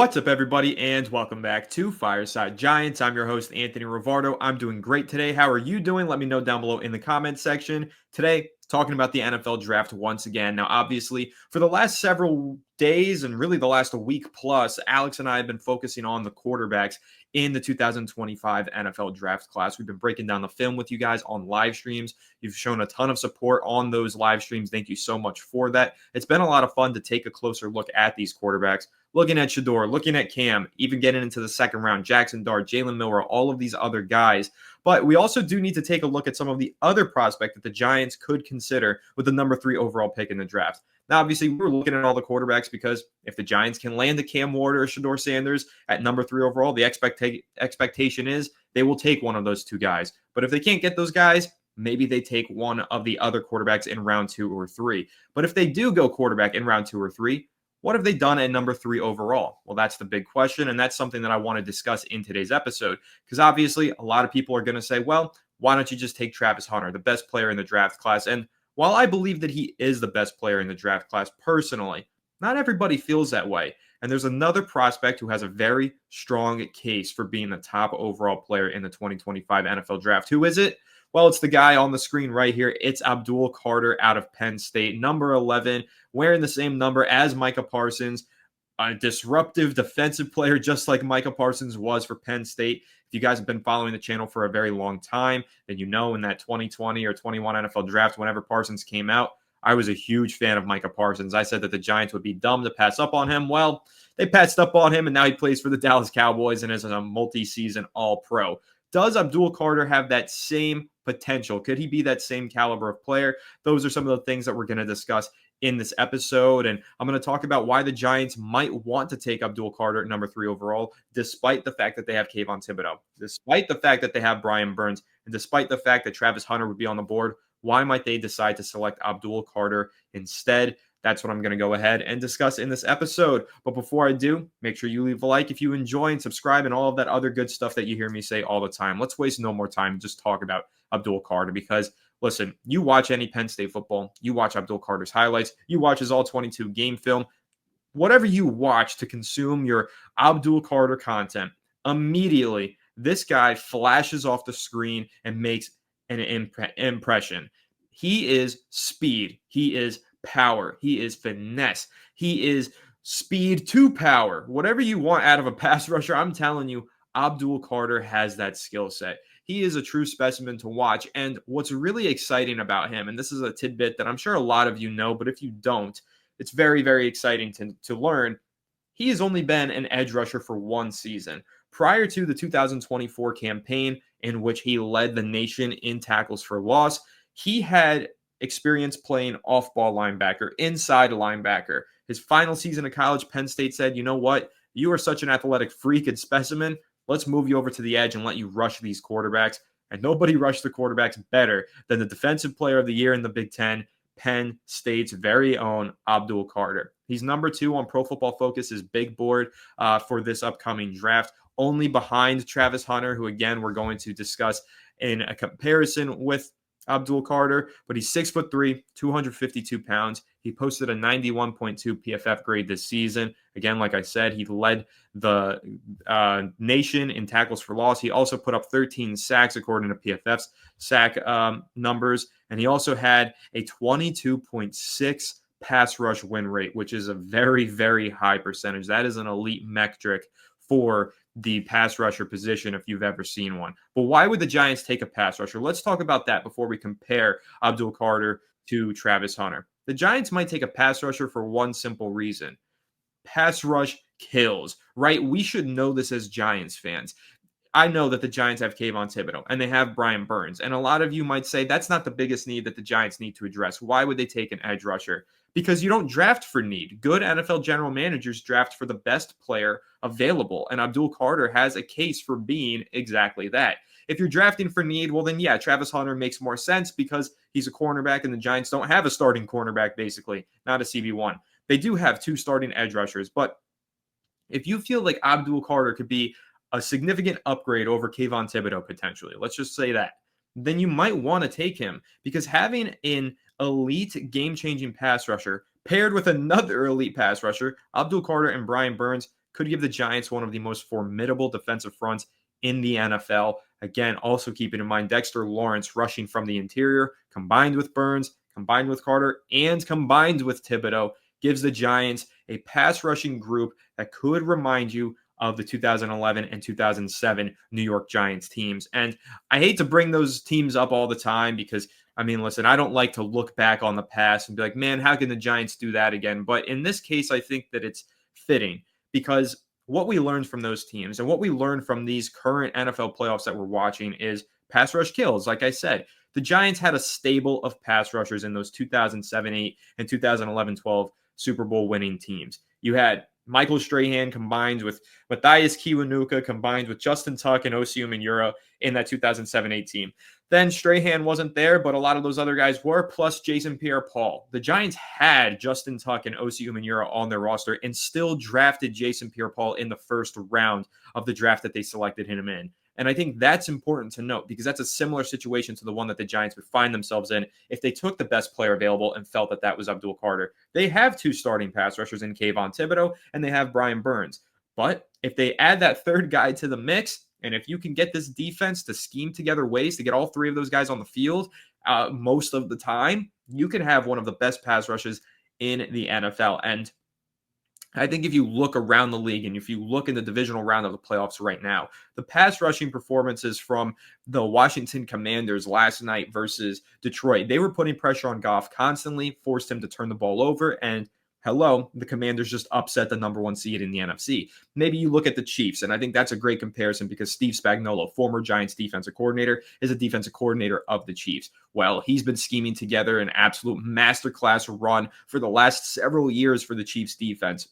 What's up, everybody, and welcome back to Fireside Giants. I'm your host, Anthony Rivardo. I'm doing great today. How are you doing? Let me know down below in the comments section. Today, talking about the NFL draft once again. Now, obviously, for the last several days and really the last week plus, Alex and I have been focusing on the quarterbacks in the 2025 NFL draft class. We've been breaking down the film with you guys on live streams. You've shown a ton of support on those live streams. Thank you so much for that. It's been a lot of fun to take a closer look at these quarterbacks. Looking at Shador, looking at Cam, even getting into the second round, Jackson Dart, Jalen Milroe, all of these other guys. But we also do need to take a look at some of the other prospects that the Giants could consider with the number 3 overall pick in the draft. Now, obviously, we're looking at all the quarterbacks because if the Giants can land a Cam Ward or Shador Sanders at number 3 overall, the expectation is they will take one of those two guys. But if they can't get those guys, maybe they take one of the other quarterbacks in round 2 or 3. But if they do go quarterback in round 2 or 3, what have they done at number 3 overall? Well, that's the big question, and that's something that I want to discuss in today's episode, because obviously a lot of people are going to say, well, why don't you just take Travis Hunter, the best player in the draft class? And while I believe that he is the best player in the draft class personally, not everybody feels that way. And there's another prospect who has a very strong case for being the top overall player in the 2025 NFL draft. Who is it? Well, it's the guy on the screen right here. It's Abdul Carter out of Penn State, number 11, wearing the same number as Micah Parsons, a disruptive defensive player just like Micah Parsons was for Penn State. If you guys have been following the channel for a very long time, then you know in that 2020 or 21 NFL draft, whenever Parsons came out, I was a huge fan of Micah Parsons. I said that the Giants would be dumb to pass up on him. Well, they passed up on him, and now he plays for the Dallas Cowboys and is a multi-season All-Pro. Does Abdul Carter have that same potential? Could he be that same caliber of player? Those are some of the things that we're going to discuss in this episode. And I'm going to talk about why the Giants might want to take Abdul Carter at number 3 overall, despite the fact that they have Kayvon Thibodeaux, despite the fact that they have Brian Burns, and despite the fact that Travis Hunter would be on the board. Why might they decide to select Abdul Carter instead? That's what I'm going to go ahead and discuss in this episode. But before I do, make sure you leave a like if you enjoy and subscribe and all of that other good stuff that you hear me say all the time. Let's waste no more time and just talk about Abdul Carter because, listen, you watch any Penn State football, you watch Abdul Carter's highlights, you watch his all-22 game film, whatever you watch to consume your Abdul Carter content, immediately this guy flashes off the screen and makes an impression. He is speed. He is power. He is finesse. He is speed to power. Whatever you want out of a pass rusher, I'm telling you, Abdul Carter has that skill set. He is a true specimen to watch. And what's really exciting about him, and this is a tidbit that I'm sure a lot of you know, but if you don't, it's very, very exciting to learn. He has only been an edge rusher for one season. Prior to the 2024 campaign, in which he led the nation in tackles for loss, he had experience playing off-ball linebacker, inside linebacker. His final season of college, Penn State said, you know what? You are such an athletic freak and specimen. Let's move you over to the edge and let you rush these quarterbacks. And nobody rushed the quarterbacks better than the defensive player of the year in the Big Ten, Penn State's very own Abdul Carter. He's number 2 on Pro Football Focus's big board for this upcoming draft, only behind Travis Hunter, who, again, we're going to discuss in a comparison with Abdul Carter, but he's 6'3", 252 pounds. He posted a 91.2 PFF grade this season. Again, like I said, he led the nation in tackles for loss. He also put up 13 sacks according to PFF's sack numbers, and he also had a 22.6 pass rush win rate, which is a very, very high percentage. That is an elite metric for the pass rusher position if you've ever seen one. But why would the Giants take a pass rusher? Let's talk about that before we compare Abdul Carter to Travis Hunter. The Giants might take a pass rusher for one simple reason. Pass rush kills, right? We should know this as Giants fans. I know that the Giants have Kayvon Thibodeaux and they have Brian Burns. And a lot of you might say that's not the biggest need that the Giants need to address. Why would they take an edge rusher? Because you don't draft for need. Good NFL general managers draft for the best player available. And Abdul Carter has a case for being exactly that. If you're drafting for need, well then yeah, Travis Hunter makes more sense because he's a cornerback and the Giants don't have a starting cornerback basically, not a CB1. They do have 2 starting edge rushers, but if you feel like Abdul Carter could be a significant upgrade over Kayvon Thibodeaux potentially, let's just say that, then you might want to take him because having an elite game-changing pass rusher paired with another elite pass rusher, Abdul Carter and Brian Burns, could give the Giants one of the most formidable defensive fronts in the NFL. Again, also keeping in mind Dexter Lawrence rushing from the interior, combined with Burns, combined with Carter, and combined with Thibodeaux, gives the Giants a pass rushing group that could remind you of the 2011 and 2007 New York Giants teams. And I hate to bring those teams up all the time because, I mean, listen, I don't like to look back on the past and be like, man, how can the Giants do that again? But in this case, I think that it's fitting because what we learned from those teams and what we learned from these current NFL playoffs that we're watching is pass rush kills. Like I said, the Giants had a stable of pass rushers in those 2007-8 and 2011-12 Super Bowl winning teams. You had Michael Strahan combined with Matthias Kiwanuka combined with Justin Tuck and Osi Umenyiora in that 2007-8 team. Then Strahan wasn't there, but a lot of those other guys were, plus Jason Pierre-Paul. The Giants had Justin Tuck and Osi Umenyiora on their roster and still drafted Jason Pierre-Paul in the first round of the draft that they selected him in. And I think that's important to note because that's a similar situation to the one that the Giants would find themselves in if they took the best player available and felt that that was Abdul Carter. They have two starting pass rushers in Kayvon Thibodeaux and they have Brian Burns. But if they add that third guy to the mix, and if you can get this defense to scheme together ways to get all three of those guys on the field most of the time, you can have one of the best pass rushes in the NFL. And I think if you look around the league and if you look in the divisional round of the playoffs right now, the pass rushing performances from the Washington Commanders last night versus Detroit, they were putting pressure on Goff constantly, forced him to turn the ball over, and hello, the Commanders just upset the number one seed in the NFC. Maybe you look at the Chiefs, and I think that's a great comparison because Steve Spagnuolo, former Giants defensive coordinator, is a defensive coordinator of the Chiefs. Well, he's been scheming together an absolute masterclass run for the last several years for the Chiefs defense.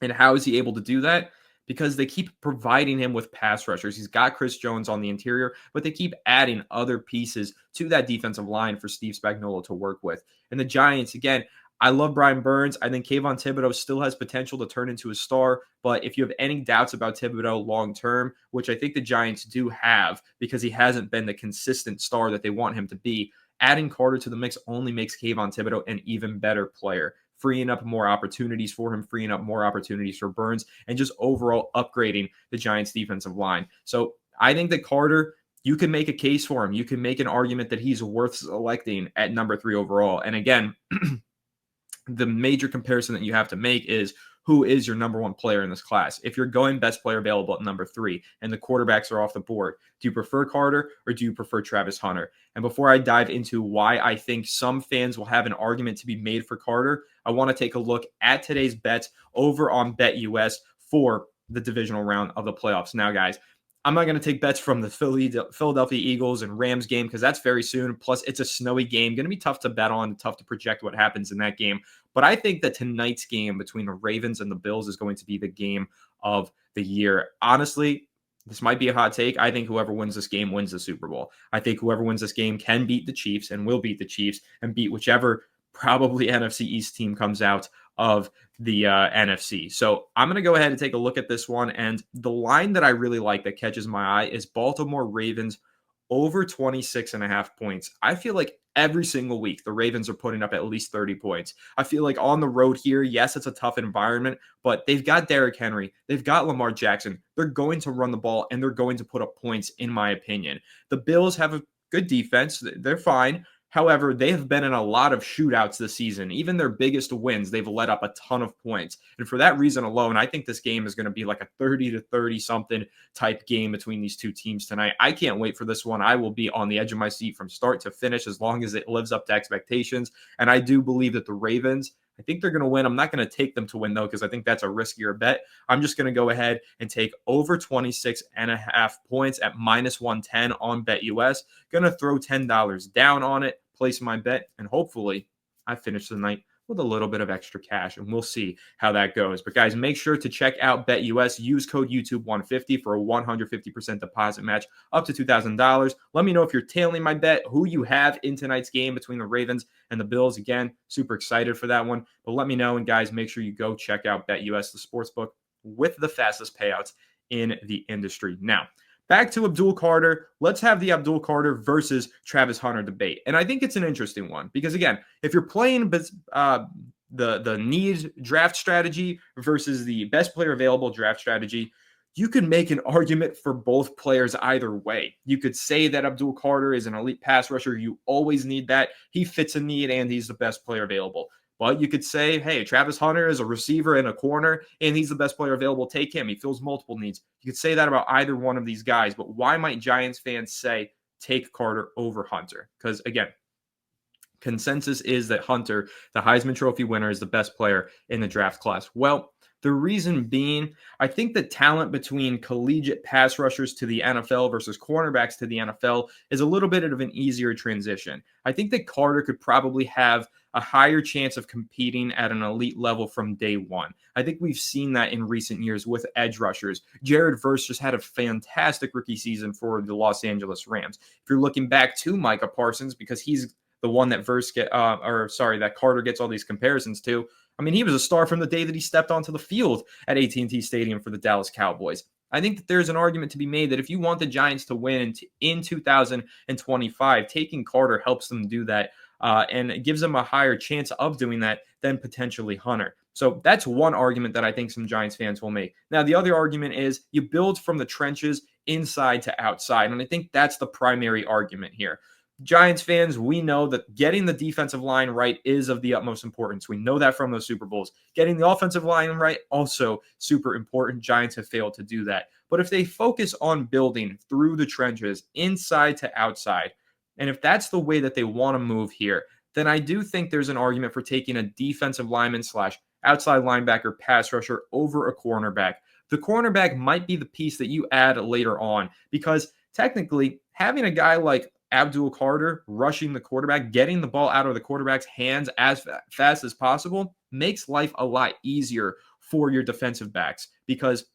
And how is he able to do that? Because they keep providing him with pass rushers. He's got Chris Jones on the interior, but they keep adding other pieces to that defensive line for Steve Spagnuolo to work with. And the Giants, again, I love Brian Burns. I think Kayvon Thibodeaux still has potential to turn into a star. But if you have any doubts about Thibodeaux long-term, which I think the Giants do have because he hasn't been the consistent star that they want him to be, adding Carter to the mix only makes Kayvon Thibodeaux an even better player, freeing up more opportunities for him, freeing up more opportunities for Burns, and just overall upgrading the Giants' defensive line. So I think that Carter, you can make a case for him. You can make an argument that he's worth selecting at number 3 overall. And again, the major comparison that you have to make is who is your number 1 player in this class? If you're going best player available at number 3 and the quarterbacks are off the board, do you prefer Carter or do you prefer Travis Hunter? And before I dive into why I think some fans will have an argument to be made for Carter, I want to take a look at today's bets over on BetUS for the divisional round of the playoffs. Now, guys, I'm not going to take bets from the Philadelphia Eagles and Rams game because that's very soon. Plus, it's a snowy game. Going to be tough to bet on, tough to project what happens in that game. But I think that tonight's game between the Ravens and the Bills is going to be the game of the year. Honestly, this might be a hot take. I think whoever wins this game wins the Super Bowl. I think whoever wins this game can beat the Chiefs and will beat the Chiefs and beat whichever probably NFC East team comes out of the NFC. So I'm going to go ahead and take a look at this one. And the line that I really like that catches my eye is Baltimore Ravens over 26.5 points. I feel like every single week the Ravens are putting up at least 30 points. I feel like on the road here, yes, it's a tough environment, but they've got Derrick Henry. They've got Lamar Jackson. They're going to run the ball and they're going to put up points, in my opinion. The Bills have a good defense. They're fine. However, they have been in a lot of shootouts this season. Even their biggest wins, they've let up a ton of points. And for that reason alone, I think this game is going to be like a 30-30-something type game between these two teams tonight. I can't wait for this one. I will be on the edge of my seat from start to finish as long as it lives up to expectations. And I do believe that the Ravens, I think they're going to win. I'm not going to take them to win, though, because I think that's a riskier bet. I'm just going to go ahead and take over 26.5 points at -110 on BetUS. Going to throw $10 down on it, place my bet, and hopefully I finish the night with a little bit of extra cash, and we'll see how that goes. But guys, make sure to check out BetUS. Use code YouTube150 for a 150% deposit match up to $2,000. Let me know if you're tailing my bet, who you have in tonight's game between the Ravens and the Bills. Again, super excited for that one. But let me know, and guys, make sure you go check out BetUS, the sportsbook with the fastest payouts in the industry. Now, back to Abdul Carter. Let's have the Abdul Carter versus Travis Hunter debate. And I think it's an interesting one because, again, if you're playing the need draft strategy versus the best player available draft strategy, you could make an argument for both players either way. You could say that Abdul Carter is an elite pass rusher. You always need that. He fits a need and he's the best player available. But you could say, hey, Travis Hunter is a receiver and a corner, and he's the best player available. Take him. He fills multiple needs. You could say that about either one of these guys. But why might Giants fans say take Carter over Hunter? Because, again, consensus is that Hunter, the Heisman Trophy winner, is the best player in the draft class. Well, the reason being, I think the talent between collegiate pass rushers to the NFL versus cornerbacks to the NFL is a little bit of an easier transition. I think that Carter could probably have a higher chance of competing at an elite level from day one. I think we've seen that in recent years with edge rushers. Jared Verse just had a fantastic rookie season for the Los Angeles Rams. If you're looking back to Micah Parsons, because he's the one that that Carter gets all these comparisons to. I mean, he was a star from the day that he stepped onto the field at AT&T Stadium for the Dallas Cowboys. I think that there's an argument to be made that if you want the Giants to win in 2025, taking Carter helps them do that, and it gives them a higher chance of doing that than potentially Hunter. So that's one argument that I think some Giants fans will make. Now, the other argument is you build from the trenches inside to outside, and I think that's the primary argument here. Giants fans, we know that getting the defensive line right is of the utmost importance. We know that from those Super Bowls. Getting the offensive line right, also super important. Giants have failed to do that. But if they focus on building through the trenches, inside to outside, and if that's the way that they want to move here, then I do think there's an argument for taking a defensive lineman / outside linebacker pass rusher over a cornerback. The cornerback might be the piece that you add later on, because technically having a guy like Abdul Carter rushing the quarterback, getting the ball out of the quarterback's hands as fast as possible makes life a lot easier for your defensive backs, because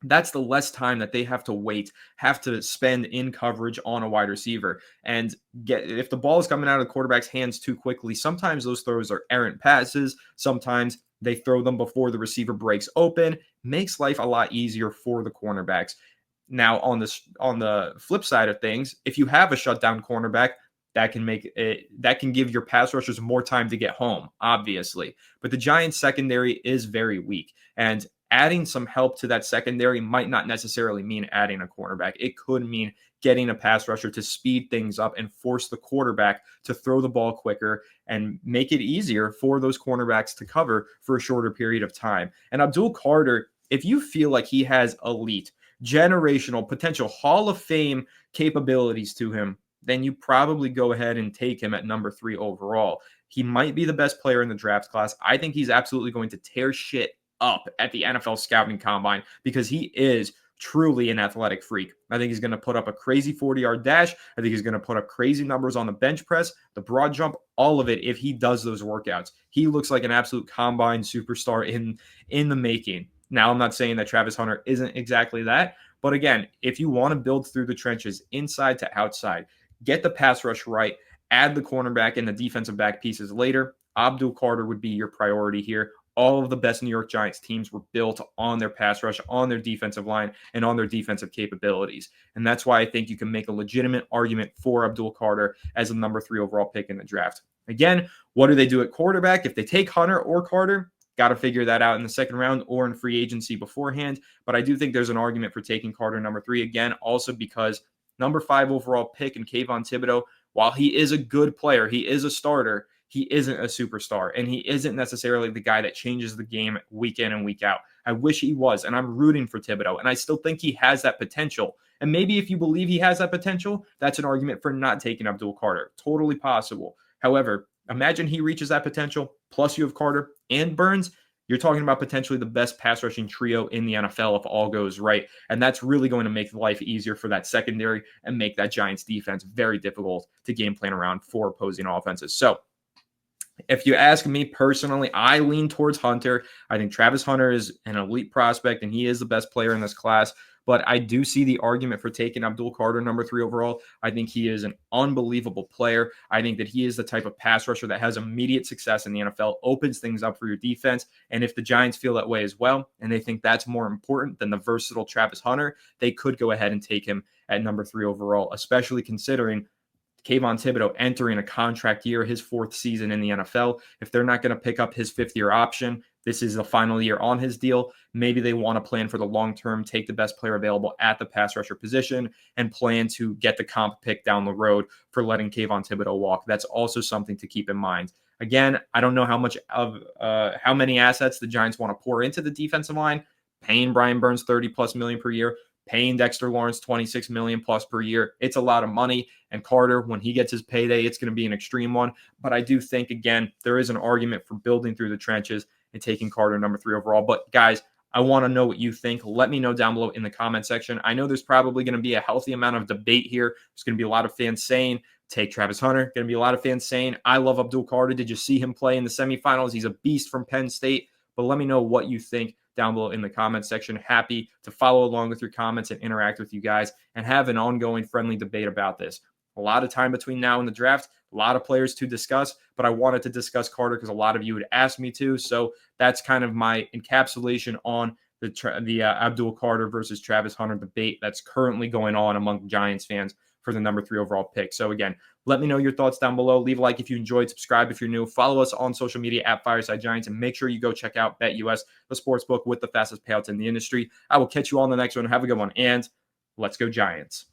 that's the less time that they have to wait, have to spend in coverage on a wide receiver. And if the ball is coming out of the quarterback's hands too quickly, sometimes those throws are errant passes. Sometimes they throw them before the receiver breaks open. Makes life a lot easier for the cornerbacks. Now, on the flip side of things, if you have a shutdown cornerback, that can give your pass rushers more time to get home, obviously. But the Giants secondary is very weak, and adding some help to that secondary might not necessarily mean adding a cornerback. It could mean getting a pass rusher to speed things up and force the quarterback to throw the ball quicker and make it easier for those cornerbacks to cover for a shorter period of time. And Abdul Carter, if you feel like he has elite, generational, potential Hall of Fame capabilities to him, then you probably go ahead and take him at number 3 overall. He might be the best player in the draft class. I think he's absolutely going to tear shit up at the NFL scouting combine, because he is truly an athletic freak. I think he's going to put up a crazy 40-yard dash. I think he's going to put up crazy numbers on the bench press, the broad jump, all of it if he does those workouts. He looks like an absolute combine superstar in the making. Now, I'm not saying that Travis Hunter isn't exactly that, but again, if you want to build through the trenches, inside to outside, get the pass rush right, add the cornerback and the defensive back pieces later, Abdul Carter would be your priority here. All of the best New York Giants teams were built on their pass rush, on their defensive line, and on their defensive capabilities. And that's why I think you can make a legitimate argument for Abdul Carter as a number 3 overall pick in the draft. Again, what do they do at quarterback? If they take Hunter or Carter, got to figure that out in the second round or in free agency beforehand. But I do think there's an argument for taking Carter number 3 again, also because number 5 overall pick in Kayvon Thibodeaux, while he is a good player, he is a starter, he isn't a superstar, and he isn't necessarily the guy that changes the game week in and week out. I wish he was, and I'm rooting for Thibodeaux, and I still think he has that potential. And maybe if you believe he has that potential, that's an argument for not taking Abdul Carter. Totally possible. However, imagine he reaches that potential, plus you have Carter and Burns. You're talking about potentially the best pass rushing trio in the NFL if all goes right. And that's really going to make life easier for that secondary and make that Giants defense very difficult to game plan around for opposing offenses. So if you ask me personally, I lean towards Hunter. I think Travis Hunter is an elite prospect, and he is the best player in this class. But I do see the argument for taking Abdul Carter number 3 overall. I think he is an unbelievable player. I think that he is the type of pass rusher that has immediate success in the NFL, opens things up for your defense. And if the Giants feel that way as well, and they think that's more important than the versatile Travis Hunter, they could go ahead and take him at number 3 overall, especially considering Kayvon Thibodeau entering a contract year, his 4th season in the NFL. If they're not going to pick up his 5th-year option, this is the final year on his deal. Maybe they want to plan for the long term, take the best player available at the pass rusher position, and plan to get the comp pick down the road for letting Kayvon Thibodeau walk. That's also something to keep in mind. Again, I don't know how many assets the Giants want to pour into the defensive line. Paying Brian Burns $30+ million per year, paying Dexter Lawrence $26 million plus per year. It's a lot of money. And Carter, when he gets his payday, it's going to be an extreme one. But I do think, again, there is an argument for building through the trenches and taking Carter number 3 overall. But guys, I want to know what you think. Let me know down below in the comment section. I know there's probably going to be a healthy amount of debate here. There's going to be a lot of fans saying, take Travis Hunter. Going to be a lot of fans saying, I love Abdul Carter. Did you see him play in the semifinals? He's a beast from Penn State. But let me know what you think down below in the comment section. Happy to follow along with your comments and interact with you guys and have an ongoing friendly debate about this. A lot of time between now and the draft, a lot of players to discuss, but I wanted to discuss Carter because a lot of you had asked me to. So that's kind of my encapsulation on the Abdul Carter versus Travis Hunter debate that's currently going on among Giants fans for the number 3 overall pick. So again, let me know your thoughts down below. Leave a like if you enjoyed, subscribe if you're new, follow us on social media at Fireside Giants, and make sure you go check out BetUS, the sports book with the fastest payouts in the industry. I will catch you all in the next one. Have a good one, and let's go Giants.